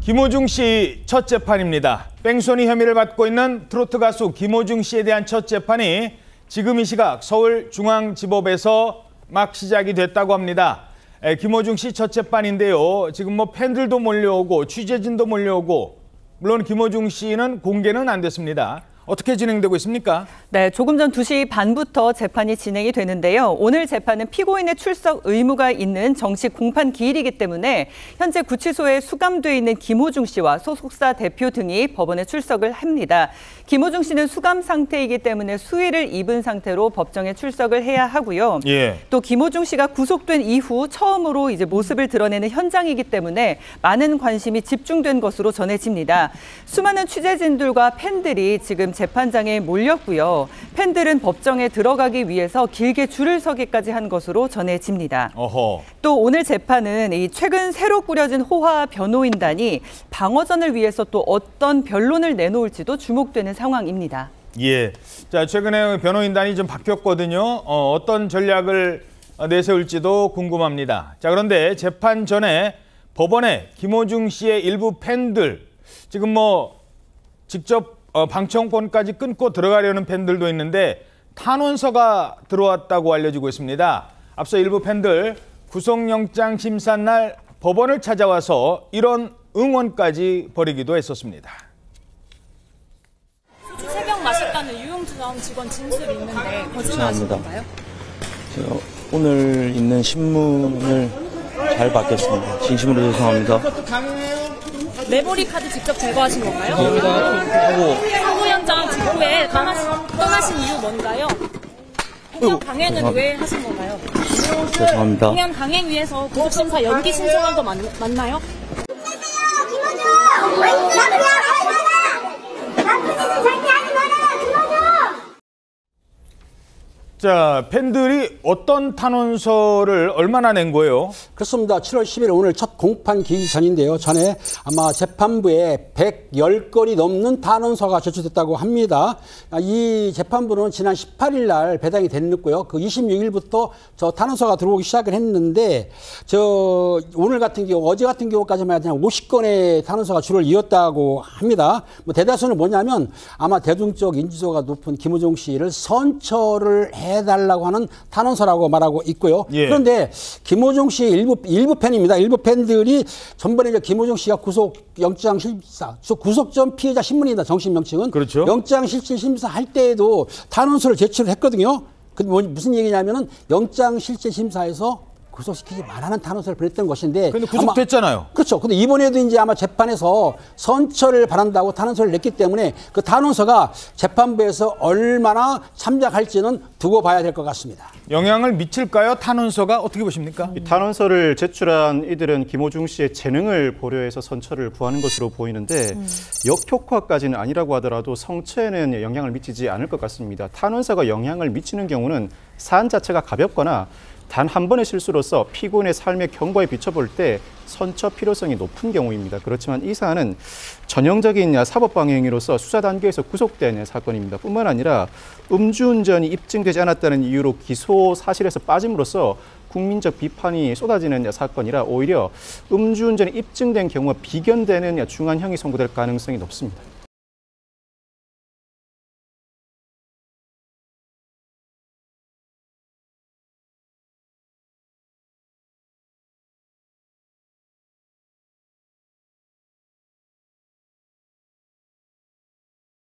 김호중 씨 첫 재판입니다. 뺑소니 혐의를 받고 있는 트로트 가수 김호중 씨에 대한 첫 재판이 지금 이 시각 서울중앙지법에서 막 시작이 됐다고 합니다. 김호중 씨 첫 재판인데요. 지금 팬들도 몰려오고 취재진도 몰려오고 물론 김호중 씨는 공개는 안 됐습니다. 어떻게 진행되고 있습니까? 네, 조금 전 2시 반부터 재판이 진행이 되는데요. 오늘 재판은 피고인의 출석 의무가 있는 정식 공판 기일이기 때문에 현재 구치소에 수감돼 있는 김호중 씨와 소속사 대표 등이 법원에 출석을 합니다. 김호중 씨는 수감 상태이기 때문에 수의를 입은 상태로 법정에 출석을 해야 하고요. 또 김호중 씨가 구속된 이후 처음으로 이제 모습을 드러내는 현장이기 때문에 많은 관심이 집중된 것으로 전해집니다. 수많은 취재진들과 팬들이 지금 재판장에 몰렸고요. 팬들은 법정에 들어가기 위해서 길게 줄을 서기까지 한 것으로 전해집니다. 또 오늘 재판은 이 최근 새로 꾸려진 호화 변호인단이 방어전을 위해서 또 어떤 변론을 내놓을지도 주목되는 상황입니다. 예, 자 최근에 변호인단이 좀 바뀌었거든요. 어떤 전략을 내세울지도 궁금합니다. 자 그런데 재판 전에 법원에 김호중 씨의 일부 팬들 지금 직접 방청권까지 끊고 들어가려는 팬들도 있는데 탄원서가 들어왔다고 알려지고 있습니다. 앞서 일부 팬들 구속영장 심사 날 법원을 찾아와서 이런 응원까지 벌이기도 했었습니다. 소주 3병 마셨다는 유용주점 직원 진술이 있는데 거짓말하신 건가요? 오늘 있는 신문을 잘 받겠습니다. 진심으로 죄송합니다. 메모리 카드 직접 제거하신 건가요? 하고 사고 현장 직후에 떠나신 이유 뭔가요? 공연 강행은 왜 하신 건가요? 죄송합니다. 공연 강행 위해서 구속심사 연기 신청한 거 맞나요? 자, 팬들이 어떤 탄원서를 얼마나 낸 거예요? 그렇습니다. 7월 10일 오늘 첫 공판 기일 전인데요. 전에 아마 재판부에 110건이 넘는 탄원서가 제출됐다고 합니다. 이 재판부는 지난 18일 날 배당이 됐고요. 그 26일부터 저 탄원서가 들어오기 시작을 했는데 오늘 같은 경우 어제 같은 경우까지만 해도 50건의 탄원서가 줄을 이었다고 합니다. 대다수는 뭐냐면 아마 대중적 인지도가 높은 김호중 씨를 선처를 해달라고 하는 탄원서라고 말하고 있고요. 그런데 김호중 씨의 일부 팬입니다. 일부 팬들이 전번에 김호중 씨가 구속영장 심사, 구속 전 피해자 신문입니다. 정식 명칭은. 그렇죠. 영장 실질 심사 할 때에도 탄원서를 제출했거든요. 그 무슨 얘기냐면은 영장 실질 심사에서 구속시키지 말라는 탄원서를 보냈던 것인데. 근데 구속됐잖아요. 그렇죠. 근데 이번에도 이제 아마 재판에서 선처를 바란다고 탄원서를 냈기 때문에 그 탄원서가 재판부에서 얼마나 참작할지는 두고 봐야 될 것 같습니다. 영향을 미칠까요? 탄원서가 어떻게 보십니까? 이 탄원서를 제출한 이들은 김호중 씨의 재능을 고려해서 선처를 구하는 것으로 보이는데 역효과까지는 아니라고 하더라도 성처에는 영향을 미치지 않을 것 같습니다. 탄원서가 영향을 미치는 경우는 사안 자체가 가볍거나 단 한 번의 실수로서 피고인의 삶의 경과에 비춰볼 때 선처 필요성이 높은 경우입니다. 그렇지만 이 사안은 전형적인 사법방해 행위로서 수사 단계에서 구속된 사건입니다. 뿐만 아니라 음주운전이 입증되지 않았다는 이유로 기소 사실에서 빠짐으로써 국민적 비판이 쏟아지는 사건이라 오히려 음주운전이 입증된 경우와 비견되는 중한 형이 선고될 가능성이 높습니다.